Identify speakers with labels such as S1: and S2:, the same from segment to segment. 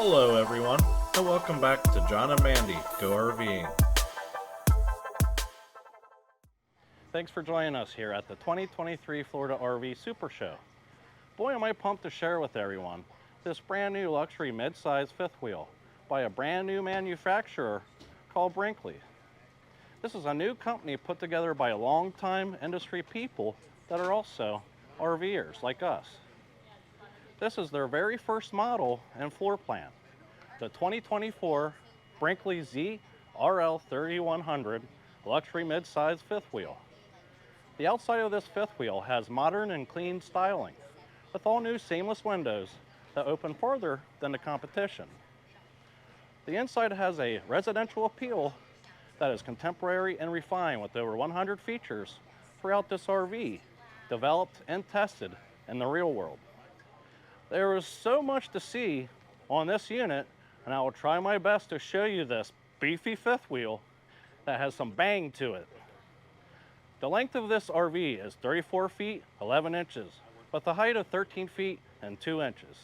S1: Hello everyone, and welcome back to John and Mandy Go RVing.
S2: Thanks for joining us here at the 2023 Florida RV Super Show. Boy, am I pumped to share with everyone this brand new luxury mid-size fifth wheel by a brand new manufacturer called Brinkley. This is a new company put together by longtime industry people that are also RVers like us. This is their very first model and floor plan, the 2024 Brinkley Z RL 3100 luxury mid-size fifth wheel. The outside of this fifth wheel has modern and clean styling with all new seamless windows that open further than the competition. The inside has a residential appeal that is contemporary and refined with over 100 features throughout this RV, developed and tested in the real world. There is so much to see on this unit, and I will try my best to show you this beefy fifth wheel that has some bang to it. The length of this RV is 34 feet 11 inches with a height of 13 feet and 2 inches.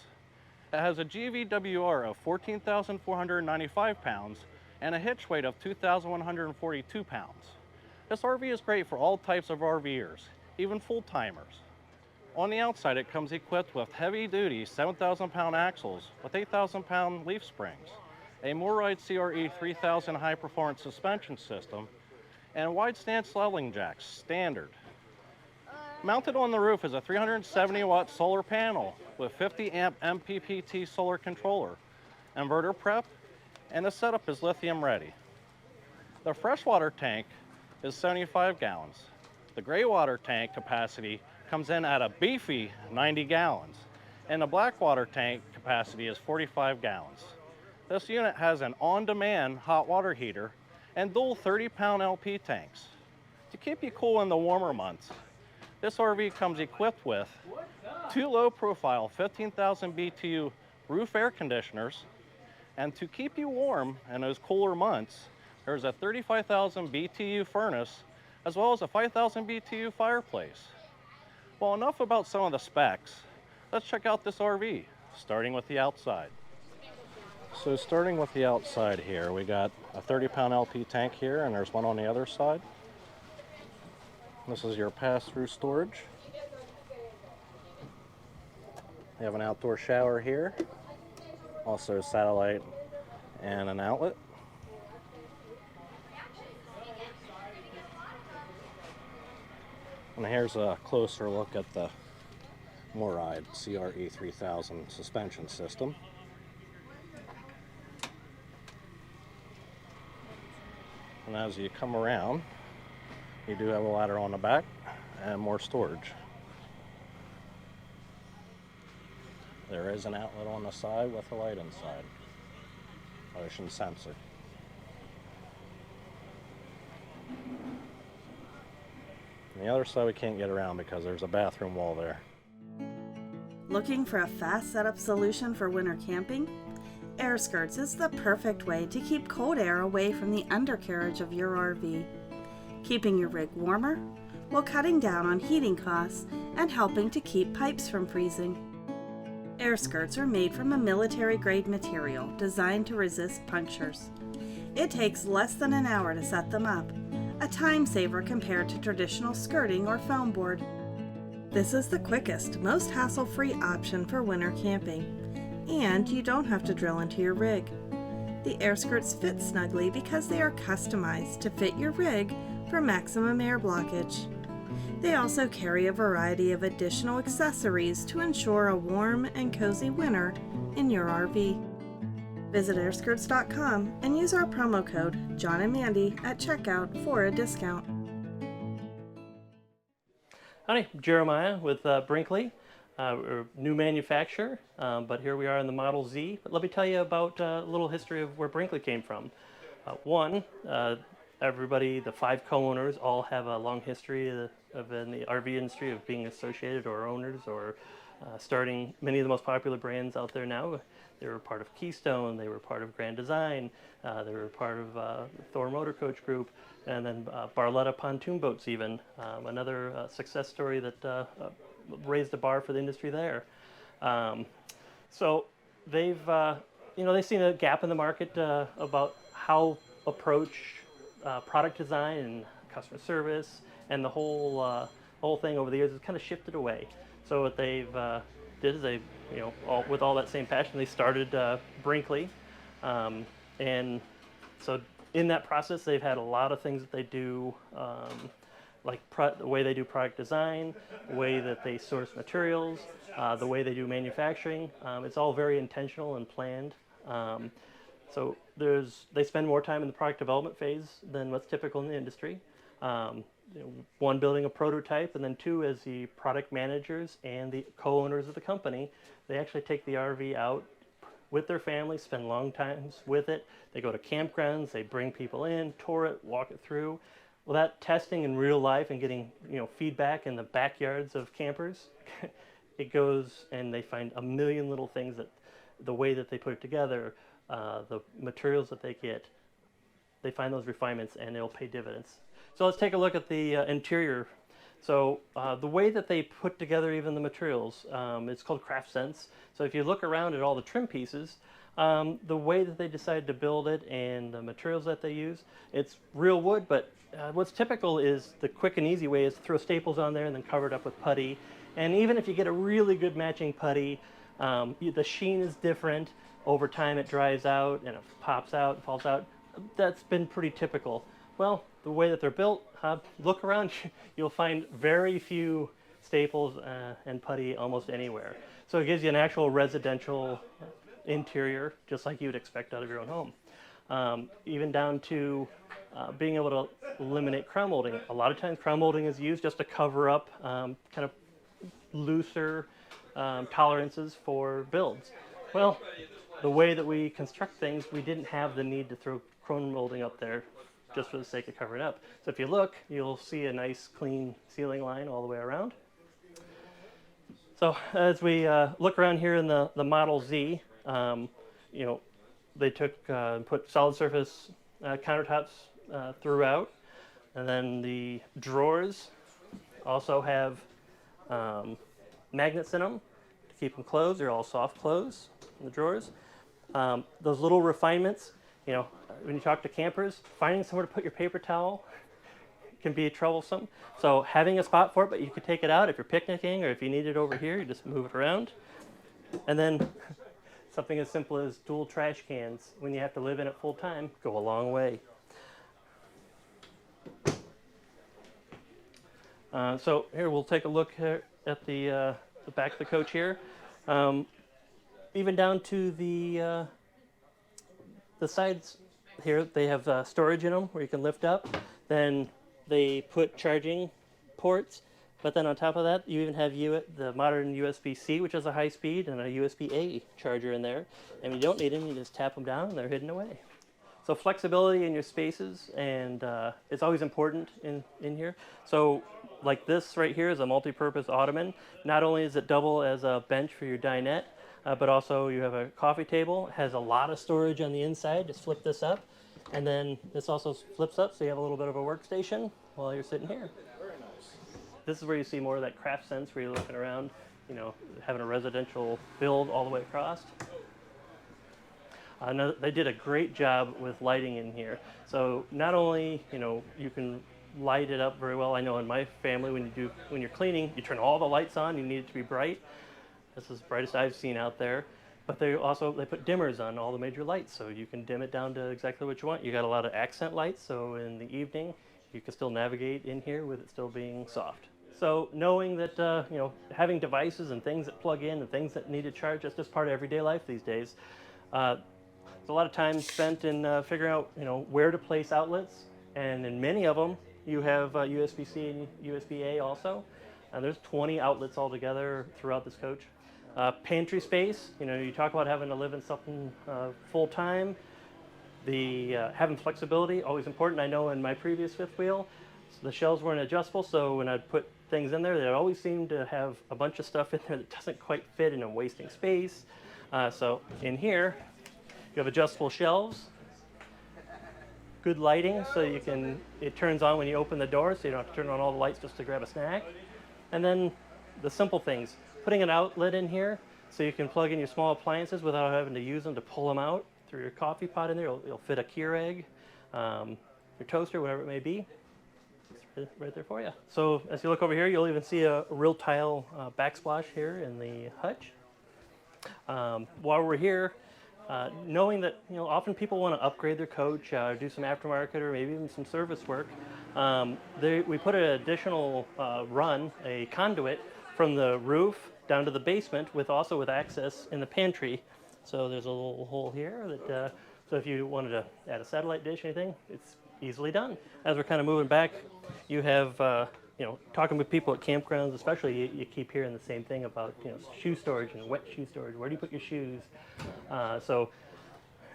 S2: It has a GVWR of 14,495 pounds and a hitch weight of 2,142 pounds. This RV is great for all types of RVers, even full-timers. On the outside, it comes equipped with heavy-duty 7,000-pound axles with 8,000-pound leaf springs, a MORryde CRE 3000 high-performance suspension system, and wide stance leveling jacks, standard. Mounted on the roof is a 370-watt solar panel with 50-amp MPPT solar controller, inverter prep, and the setup is lithium ready. The freshwater tank is 75 gallons. The gray water tank capacity comes in at a beefy 90 gallons, and the black water tank capacity is 45 gallons. This unit has an on-demand hot water heater and dual 30-pound LP tanks. To keep you cool in the warmer months, this RV comes equipped with two low-profile 15,000 BTU roof air conditioners, and to keep you warm in those cooler months, there's a 35,000 BTU furnace as well as a 5,000 BTU fireplace. Well, enough about some of the specs. Let's check out this RV, starting with the outside. So starting with the outside here, we got a 30-pound LP tank here, and there's one on the other side. This is your pass-through storage. You have an outdoor shower here, also satellite and an outlet. And here's a closer look at the MORryde CRE 3000 suspension system. And as you come around, you do have a ladder on the back and more storage. There is an outlet on the side with a light inside. Motion sensor. On the other side we can't get around because there's a bathroom wall there.
S3: Looking for a fast setup solution for winter camping? Airskirts is the perfect way to keep cold air away from the undercarriage of your RV, keeping your rig warmer while cutting down on heating costs and helping to keep pipes from freezing. Airskirts are made from a military-grade material designed to resist punctures. It takes less than an hour to set them up, a time saver compared to traditional skirting or foam board. This is the quickest, most hassle-free option for winter camping, and you don't have to drill into your rig. The Airskirts fit snugly because they are customized to fit your rig for maximum air blockage. They also carry a variety of additional accessories to ensure a warm and cozy winter in your RV. Visit airskirts.com and use our promo code John and Mandy at checkout for a discount.
S4: Hi, Jerimiah with Brinkley. We're a new manufacturer, but here we are in the Model Z. But let me tell you about a little history of where Brinkley came from. Everybody, the 5 co-owners, all have a long history of in the RV industry of being associated or owners or starting many of the most popular brands out there now. They were part of Keystone, they were part of Grand Design, they were part of Thor Motor Coach Group, and then Barletta Pontoon Boats even, another success story that raised the bar for the industry there. So they've, they've seen a gap in the market about how approach product design and customer service, and the whole thing over the years has kind of shifted away. So what they've did is they, with all that same passion, they started Brinkley, and so in that process, they've had a lot of things that they do, like the way they do product design, the way that they source materials, the way they do manufacturing. It's all very intentional and planned. So they spend more time in the product development phase than what's typical in the industry. One, building a prototype, and then 2, as the product managers and the co-owners of the company, they actually take the RV out with their family, spend long times with it. They go to campgrounds, they bring people in, tour it, walk it through. Well, that testing in real life and getting feedback in the backyards of campers, it goes and they find a million little things that the way that they put it together, the materials that they get, they find those refinements and it'll pay dividends. So let's take a look at the interior. So the way that they put together even the materials, it's called craft sense. So if you look around at all the trim pieces, the way that they decided to build it and the materials that they use, it's real wood, but what's typical is the quick and easy way is to throw staples on there and then cover it up with putty. And even if you get a really good matching putty, the sheen is different. Over time it dries out and it pops out and falls out. That's been pretty typical. Well, the way that they're built, look around, you'll find very few staples and putty almost anywhere. So it gives you an actual residential interior, just like you would expect out of your own home. Even down to being able to eliminate crown molding. A lot of times crown molding is used just to cover up kind of looser tolerances for builds. Well, the way that we construct things, we didn't have the need to throw crown molding up there just for the sake of covering it up. So if you look, you'll see a nice clean ceiling line all the way around. So as we look around here in the Model Z, they took put solid surface countertops throughout, and then the drawers also have magnets in them to keep them closed. They're all soft close in the drawers. Those little refinements, when you talk to campers, finding somewhere to put your paper towel can be troublesome. So having a spot for it, but you could take it out if you're picnicking or if you need it over here, you just move it around. And then something as simple as dual trash cans, when you have to live in it full time, go a long way. So here we'll take a look here at the back of the coach here. Even down to the sides here, they have storage in them where you can lift up. Then they put charging ports, but then on top of that, you even have the modern USB-C, which is a high speed, and a USB-A charger in there. And when you don't need them, you just tap them down and they're hidden away. So flexibility in your spaces, and it's always important in here. So like this right here is a multi-purpose ottoman. Not only does it double as a bench for your dinette, but also you have a coffee table. It has a lot of storage on the inside. Just flip this up, and then this also flips up, so you have a little bit of a workstation while you're sitting here.
S2: Very nice.
S4: This is where you see more of that craft sense, where you're looking around, having a residential build all the way across. They did a great job with lighting in here. So not only, you can light it up very well. I know in my family, when you're cleaning, you turn all the lights on. You need it to be bright. This is the brightest I've seen out there. But they put dimmers on all the major lights, so you can dim it down to exactly what you want. You got a lot of accent lights, so in the evening, you can still navigate in here with it still being soft. So knowing that, having devices and things that plug in and things that need to charge, that's just part of everyday life these days. There's a lot of time spent in figuring out, where to place outlets, and in many of them, you have USB-C and USB-A also. There's 20 outlets altogether throughout this coach. Pantry space, you talk about having to live in something full time. Having flexibility, always important. I know in my previous fifth wheel, the shelves weren't adjustable, so when I'd put things in there, they always seem to have a bunch of stuff in there that doesn't quite fit and I'm wasting space. So in here, you have adjustable shelves, good lighting, so it turns on when you open the door, so you don't have to turn on all the lights just to grab a snack. And then the simple things, putting an outlet in here so you can plug in your small appliances without having to use them to pull them out through your coffee pot in there. It'll fit a Keurig, your toaster, whatever it may be. It's right there for you. So as you look over here, you'll even see a real tile backsplash here in the hutch. While we're here, knowing that often people want to upgrade their coach, do some aftermarket or maybe even some service work, we put an additional run, a conduit from the roof down to the basement with access in the pantry. So there's a little hole here that so if you wanted to add a satellite dish or anything, it's easily done. As we're kind of moving back, you have talking with people at campgrounds, especially, you keep hearing the same thing about shoe storage and wet shoe storage. Where do you put your shoes? So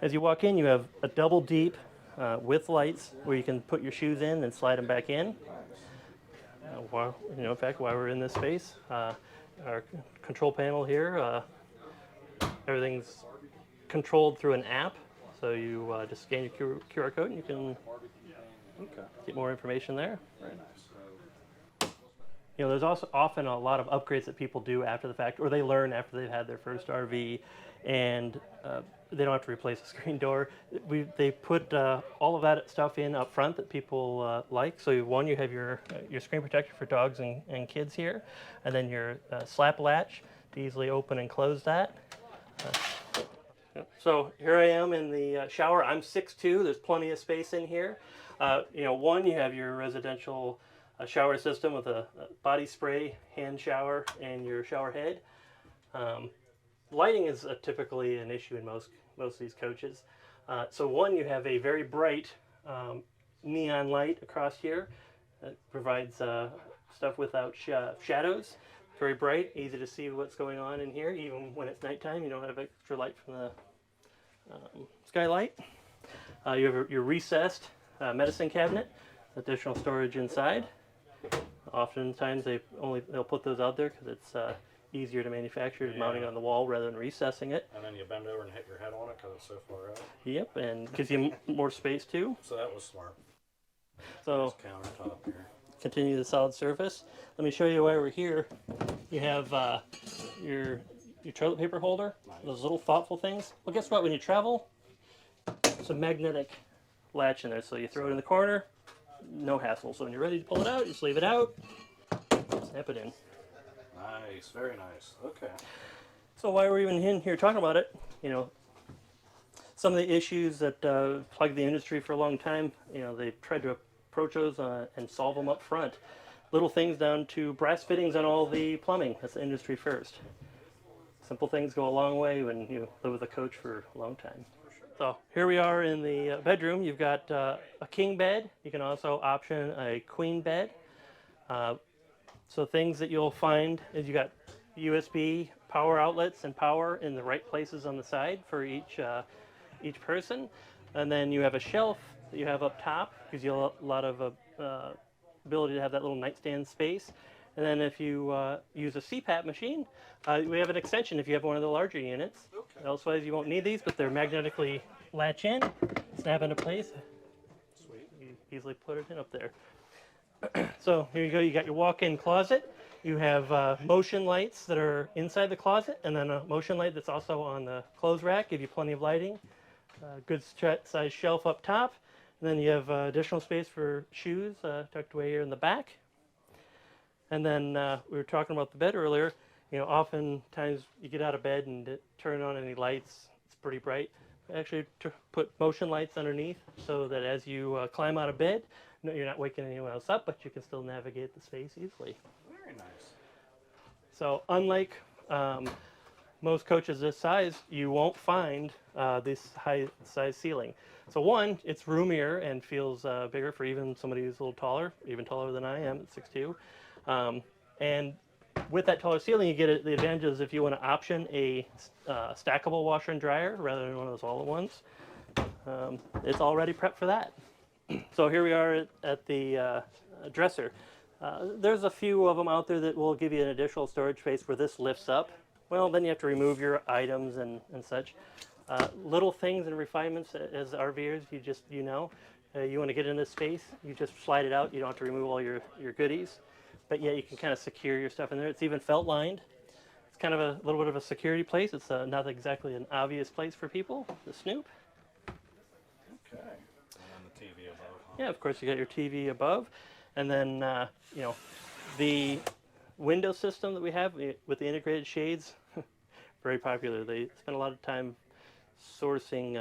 S4: as you walk in, you have a double deep with lights where you can put your shoes in and slide them back in. In fact, while we're in this space, our control panel here, everything's controlled through an app. So you just scan your QR code and you can get more information there.
S2: Very nice.
S4: There's also often a lot of upgrades that people do after the fact, or they learn after they've had their first RV, and they don't have to replace a screen door. They put all of that stuff in up front that people like. So one, you have your screen protector for dogs and kids here, and then your slap latch to easily open and close that. So here I am in the shower. I'm 6'2". There's plenty of space in here. One, you have your residential shower system with a body spray, hand shower, and your shower head. Lighting is typically an issue in most of these coaches. So one, you have a very bright neon light across here that provides stuff without shadows. Very bright, easy to see what's going on in here. Even when it's nighttime, you don't have extra light from the skylight. You have your recessed medicine cabinet, additional storage inside. Oftentimes they'll put those out there because it's easier to manufacture, mounting on the wall rather than recessing it.
S2: And then you bend over and hit your head on it because it's so far out.
S4: Yep, and gives you more space too.
S2: So that was smart.
S4: So
S2: nice countertop here.
S4: Continue the solid surface. Let me show you why we're here. You have your toilet paper holder, those little thoughtful things. Well, guess what? When you travel, it's a magnetic latch in there. So you throw it in the corner, no hassle. So when you're ready to pull it out, just leave it out, snap it in.
S2: Nice, very nice. Okay.
S4: So why we're even in here talking about it, some of the issues that plagued the industry for a long time, they've tried to approach those and solve them up front. Little things down to brass fittings on all the plumbing. That's the industry first. Simple things go a long way when you live with a coach for a long time. So here we are in the bedroom. You've got a king bed. You can also option a queen bed. So things that you'll find is you got USB power outlets and power in the right places on the side for each person. And then you have a shelf that you have up top, gives you a lot of ability to have that little nightstand space. And then if you use a CPAP machine, we have an extension if you have one of the larger units. Okay. Elsewise, you won't need these, but they're magnetically latch in, snap into place. Sweet. You easily put it in up there. So here you go. You got your walk-in closet. You have motion lights that are inside the closet, and then a motion light that's also on the clothes rack, give you plenty of lighting. Good size shelf up top. And then you have additional space for shoes tucked away here in the back. And then we were talking about the bed earlier. Oftentimes you get out of bed and turn on any lights. It's pretty bright. Actually, put motion lights underneath so that as you climb out of bed, you're not waking anyone else up, but you can still navigate the space easily.
S2: Very nice.
S4: So unlike most coaches this size, you won't find this high size ceiling. So one, it's roomier and feels bigger for even somebody who's a little taller, even taller than I am at 6'2". And with that taller ceiling, you get the advantages if you want to option a stackable washer and dryer rather than one of those all-in-ones. It's already prepped for that. So here we are at the dresser. There's a few of them out there that will give you an additional storage space where this lifts up. Well, then you have to remove your items and such. Little things and refinements as RVers, you want to get in this space, you just slide it out. You don't have to remove all your goodies, but yeah, you can kind of secure your stuff in there. It's even felt lined. It's kind of a little bit of a security place. It's not exactly an obvious place for people to snoop.
S2: Okay. And then the TV above. Huh?
S4: Yeah, of course you got your TV above, and then the window system that we have with the integrated shades, very popular. They spend a lot of time sourcing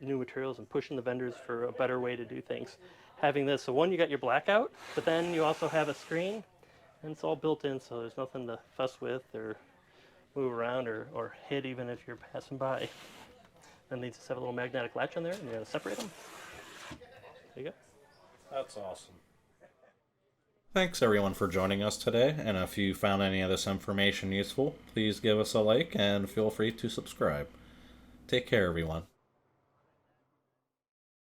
S4: new materials and pushing the vendors for a better way to do things. Having this, so one, you got your blackout, but then you also have a screen, and it's all built in, so there's nothing to fuss with or move around or hit even if you're passing by. And they just have a little magnetic latch on there, and you're going to separate them. There you go.
S2: That's awesome.
S1: Thanks everyone for joining us today, and if you found any of this information useful, please give us a like and feel free to subscribe. Take care everyone.